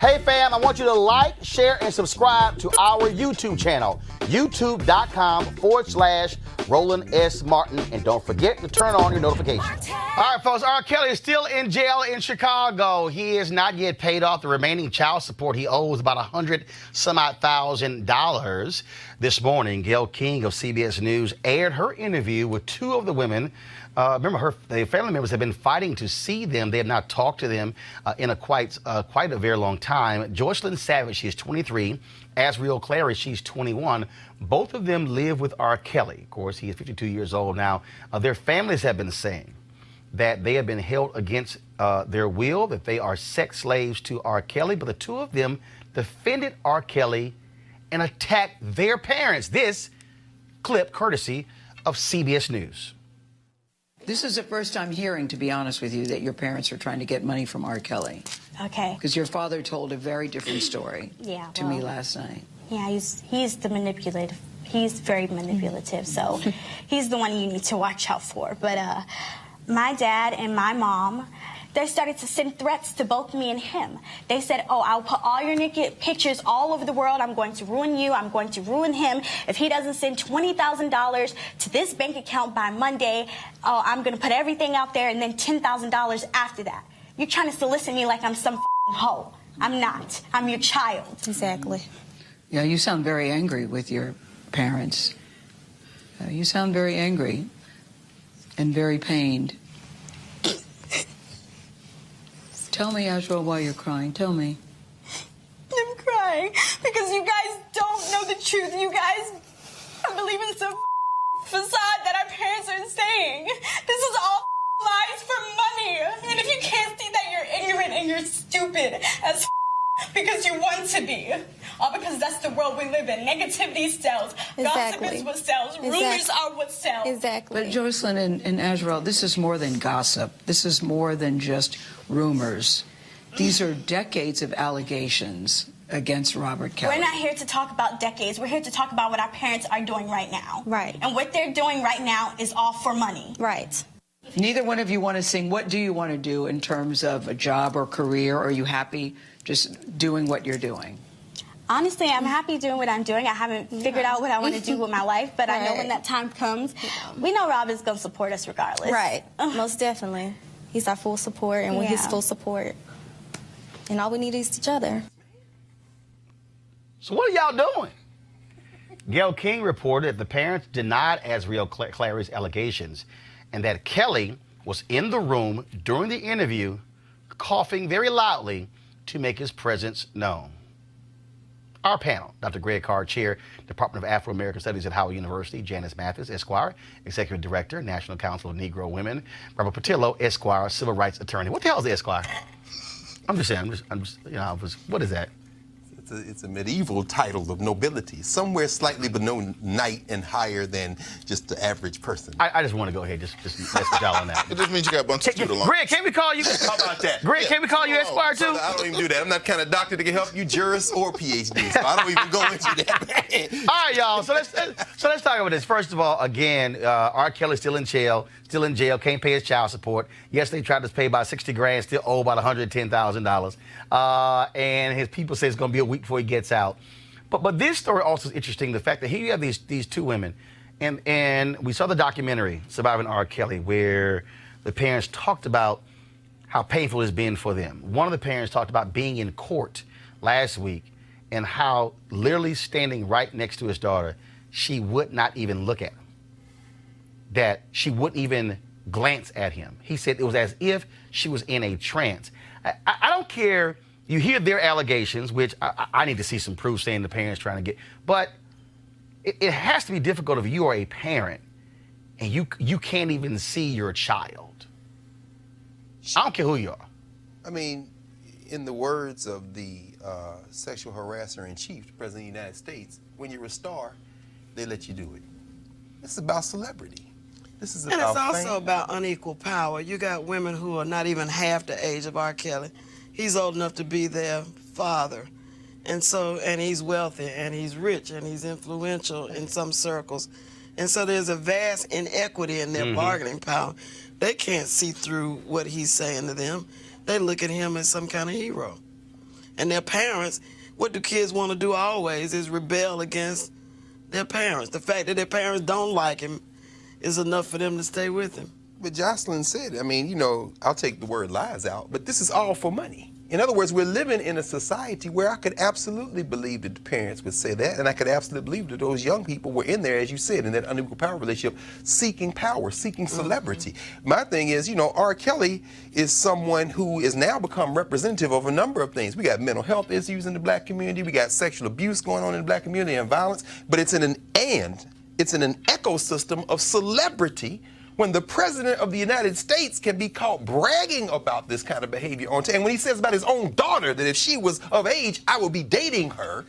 Hey fam, I want you to like, share, and subscribe to our YouTube channel, youtube.com/Roland S. Martin. And don't forget to turn on your notifications. All right, folks, R. Kelly is still in jail in Chicago. He has not yet paid off the remaining child support he owes, about $100,000. This morning, Gayle King of CBS News aired her interview with two of the women. Remember, the family members have been fighting to see them. They have not talked to them in quite a very long time. Joycelyn Savage, she is 23. Asriel Clary, she's 21. Both of them live with R. Kelly. Of course, he is 52 years old now. Their families have been saying that they have been held against their will, that they are sex slaves to R. Kelly. But the two of them defended R. Kelly and attacked their parents. This clip courtesy of CBS News. This is the first time hearing, to be honest with you, that your parents are trying to get money from R. Kelly. Okay. Because your father told a very different story to me last night. Yeah, he's the manipulative. He's very manipulative, so he's the one you need to watch out for. But my dad and my mom, they started to send threats to both me and him. They said, oh, I'll put all your naked pictures all over the world. I'm going to ruin you. I'm going to ruin him. If he doesn't send $20,000 to this bank account by Monday, oh, I'm going to put everything out there and then $10,000 after that. You're trying to solicit me like I'm some hoe. I'm not. I'm your child. Exactly. Yeah, you sound very angry with your parents. You sound very angry and very pained. Tell me, Asriel, why you're crying. Tell me. I'm crying because you guys don't know the truth. You guys are believing some facade that our parents are saying. This is all lies for money. And if you can't see that, you're ignorant and you're stupid as because you want to be. All because that's the world we live in. Negativity sells. Gossip is what sells. Rumors are what sells. But Joycelyn and Asriel, this is more than gossip. This is more than just rumors. These are decades of allegations against Robert Kelly. We're not here to talk about decades. We're here to talk about what our parents are doing right now. Right. And what they're doing right now is all for money. Right. Neither one of you want to sing. What do you want to do in terms of a job or career? Or are you happy just doing what you're doing? Honestly, I'm happy doing what I'm doing. I haven't figured out what I want to do with my life, but I know when that time comes, we know Rob is going to support us regardless. Right. Most definitely. He's our full support, and we're his full support. And all we need is each other. So what are y'all doing? Gayle King reported that the parents denied Asriel Clary's allegations and that Kelly was in the room during the interview coughing very loudly to make his presence known. Our panel, Dr. Greg Carr, Chair, Department of Afro-American Studies at Howard University, Janice Mathis, Esquire, Executive Director, National Council of Negro Women, Robert Patillo, Esquire, Civil Rights Attorney. What the hell is the Esquire? I'm just saying, what is that? It's a medieval title of nobility, somewhere slightly below knight and higher than just the average person. I just want to go ahead and just mess with y'all on that. It just means you got a bunch of student Greg, can we call you? How about that? Greg, can we call you Esquire too? I don't even do that. I'm not the kind of doctor that can help you, jurist or PhD, so I don't even go into that. All right, y'all. So let's talk about this. First of all, again, R. Kelly's still in jail, can't pay his child support. Yes, they tried to pay about $60,000, still owe about $110,000. And his people say it's going to be a week before he gets out. But this story also is interesting. The fact that here you have these two women, and we saw the documentary Surviving R. Kelly, where the parents talked about how painful it's been for them. One of the parents talked about being in court last week and how literally standing right next to his daughter, she would not even look at him. That she wouldn't even glance at him. He said it was as if she was in a trance. I don't care. You hear their allegations, which I need to see some proof saying the parents trying to get, but it has to be difficult if you are a parent and you can't even see your child. I don't care who you are. I mean, in the words of the sexual harasser in chief, the President of the United States, when you're a star, they let you do it. It's about celebrity. This is about And it's also fame. about unequal power. You got women who are not even half the age of R. Kelly. He's old enough to be their father. And he's wealthy, and he's rich, and he's influential in some circles. And so there's a vast inequity in their bargaining power. They can't see through what he's saying to them. They look at him as some kind of hero. And their parents, what do kids want to do always is rebel against their parents. The fact that their parents don't like him is enough for them to stay with him. But Jocelyn said, I mean, you know, I'll take the word lies out, but this is all for money. In other words, we're living in a society where I could absolutely believe that the parents would say that, and I could absolutely believe that those young people were in there, as you said, in that unequal power relationship, seeking power, seeking celebrity. My thing is, you know, R. Kelly is someone who has now become representative of a number of things. We got mental health issues in the black community, we got sexual abuse going on in the black community and violence, but it's in an ecosystem of celebrity when the president of the United States can be caught bragging about this kind of behavior on TV. And when he says about his own daughter that if she was of age, I would be dating her,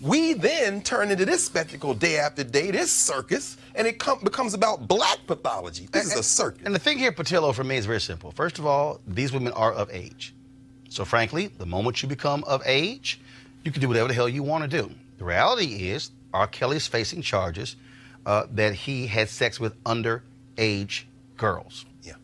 we then turn into this spectacle day after day, this circus, and it becomes about black pathology. This is a circus. And the thing here, Patillo, for me is very simple. First of all, these women are of age. So frankly, the moment you become of age, you can do whatever the hell you want to do. The reality is, R. Kelly's facing charges that he had sex with underage girls. Yeah.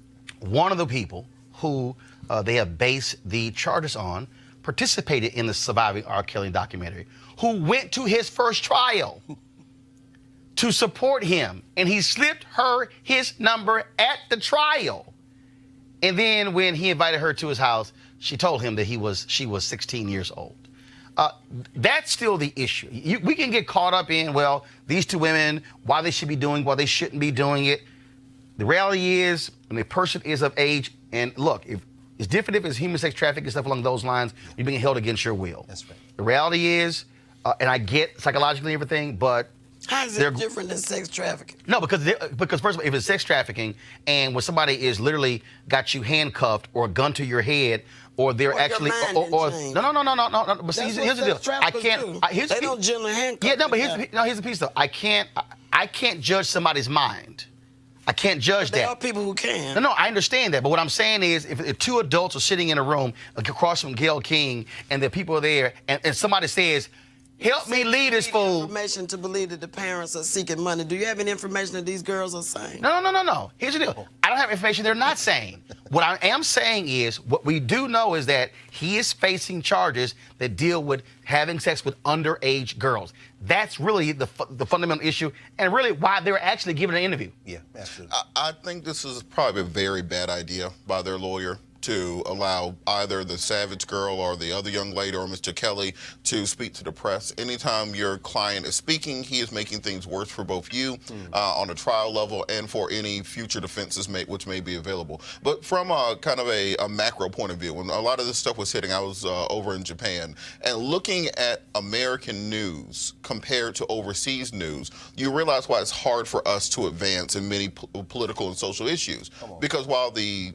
One of the people who they have based the charges on participated in the Surviving R. Kelly documentary, who went to his first trial to support him, and he slipped her his number at the trial. And then when he invited her to his house, she told him that she was 16 years old. That's still the issue. We can get caught up in, well, these two women, why they should be doing, why they shouldn't be doing it. The reality is, when a person is of age, and look, if it's different if it's human sex trafficking and stuff along those lines, you're being held against your will. That's right. The reality is, and I get psychologically everything, but How is it different than sex trafficking? no, because first of all, if it's sex trafficking and when somebody is literally got you handcuffed or a gun to your head, or they're Or your actually, mind or didn't change. no. But see, That's here's the what deal. sex I traffickers can't. do. They don't generally handcuff Yeah, no, but you. here's the piece though. I can't judge somebody's mind. I can't judge There that. are people who can. No, I understand that. But what I'm saying is, if two adults are sitting in a room across from Gayle King, and the people are there, and somebody says, "Help me lead this fool." Information to believe that the parents are seeking money. Do you have any information that these girls are saying? No. Here's the deal. I don't have information they're not saying. What I am saying is, what we do know is that he is facing charges that deal with having sex with underage girls. That's really the fundamental issue, and really why they're actually giving an interview. Yeah, absolutely. I think this is probably a very bad idea by their lawyer to allow either the Savage girl or the other young lady or Mr. Kelly to speak to the press. Anytime your client is speaking, he is making things worse for both you on a trial level and for any future defenses which may be available. But from a kind of a macro point of view, when a lot of this stuff was hitting, I was over in Japan, and looking at American news compared to overseas news, you realize why it's hard for us to advance in many political and social issues. Because while the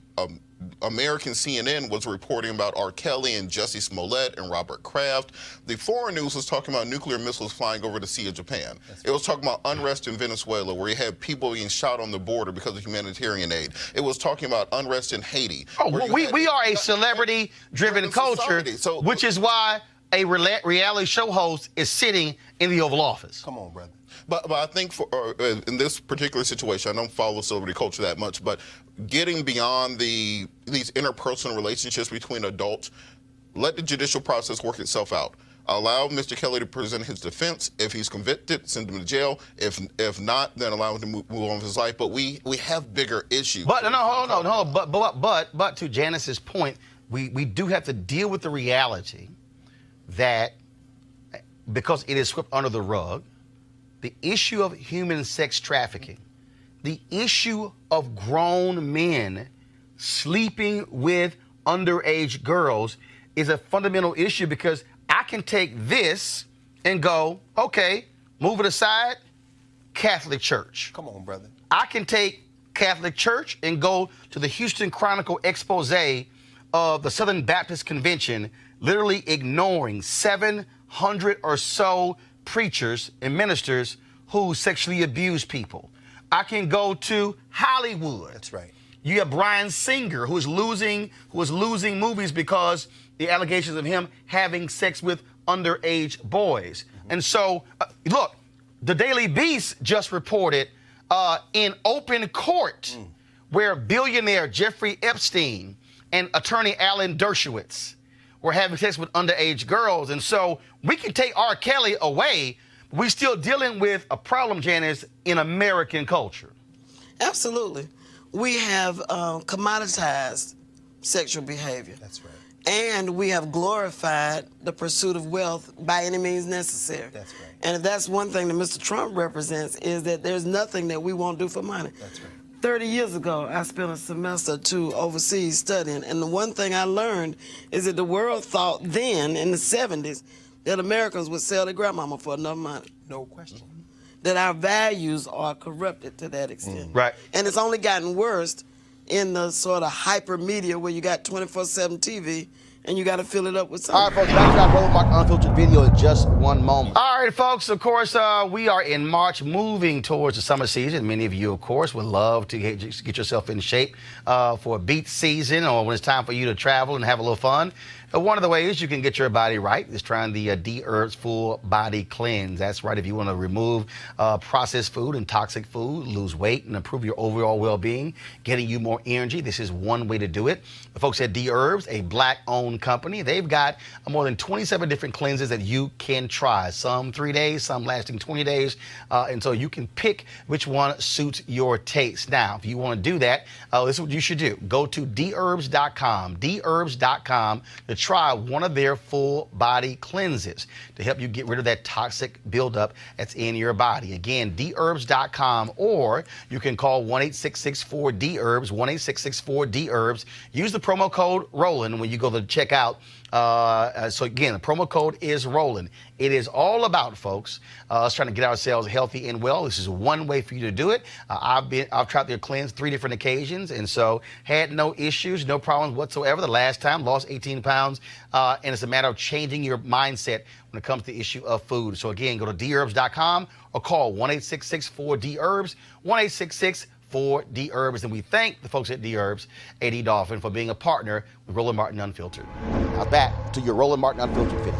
American CNN was reporting about R. Kelly and Jussie Smollett and Robert Kraft, the foreign news was talking about nuclear missiles flying over the Sea of Japan. It was talking about unrest in Venezuela, where you had people being shot on the border because of humanitarian aid. It was talking about unrest in Haiti. Oh, well, we are a celebrity-driven culture, So, which is why a reality show host is sitting in the Oval Office. Come on, brother. But I think for in this particular situation, I don't follow celebrity culture that much, but getting beyond these interpersonal relationships between adults, let the judicial process work itself out. Allow Mr. Kelly to present his defense. If he's convicted, send him to jail. If not, then allow him to move on with his life. But we have bigger issues. But no, hold on. But to Janice's point, we do have to deal with the reality that because it is swept under the rug, the issue of human sex trafficking, the issue of grown men sleeping with underage girls is a fundamental issue, because I can take this and go, okay, move it aside, Catholic Church. Come on, brother. I can take Catholic Church and go to the Houston Chronicle expose of the Southern Baptist Convention, literally ignoring 700 or so preachers and ministers who sexually abuse people. I can go to Hollywood. That's right. You have Bryan Singer, who is losing movies because the allegations of him having sex with underage boys. And so, look, the Daily Beast just reported in open court where billionaire Jeffrey Epstein and attorney Alan Dershowitz were having sex with underage girls. And so we can take R. Kelly away, but we're still dealing with a problem, Janice, in American culture. Absolutely. We have commoditized sexual behavior. That's right. And we have glorified the pursuit of wealth by any means necessary. That's right. And if that's one thing that Mr. Trump represents, is that there's nothing that we won't do for money. That's right. 30 years ago, I spent a semester or two overseas studying, and the one thing I learned is that the world thought then, in the 70s, that Americans would sell their grandmama for enough money. No question. That our values are corrupted to that extent. Right. And it's only gotten worse in the sort of hyper media where you got 24/7 TV and you got to fill it up with All right, something. folks, back to our Roland Martin Unfiltered video in just one moment. All right, folks, of course, we are in March, moving towards the summer season. Many of you, of course, would love to get yourself in shape for a beach season or when it's time for you to travel and have a little fun. One of the ways you can get your body right is trying the Dherbs Full Body Cleanse. That's right, if you want to remove processed food and toxic food, lose weight, and improve your overall well-being, getting you more energy, this is one way to do it. The folks at Dherbs, a black-owned company, they've got more than 27 different cleanses that you can try. Some 3 days, some lasting 20 days, and so you can pick which one suits your taste. Now, if you want to do that, this is what you should do. Go to Dherbs.com, Dherbs.com, to try one of their full body cleanses to help you get rid of that toxic buildup that's in your body. Again, Dherbs.com, or you can call 1-866-4-DHERBS, 1-866-4-DHERBS. Use the promo code Roland when you go to checkout. So again, the promo code is Roland. It is all about, folks, us trying to get ourselves healthy and well. This is one way for you to do it. I've tried their cleanse 3 different occasions, and so had no issues, no problems whatsoever. The last time, lost 18 pounds, and it's a matter of changing your mindset when it comes to the issue of food. So again, go to Dherbs.com or call 1-866-4-DHERBS, 1-866-4-DHERBS, and we thank the folks at Dherbs, A.D. Dolphin, for being a partner with Roland Martin Unfiltered. Now back to your Roland Martin Unfiltered video.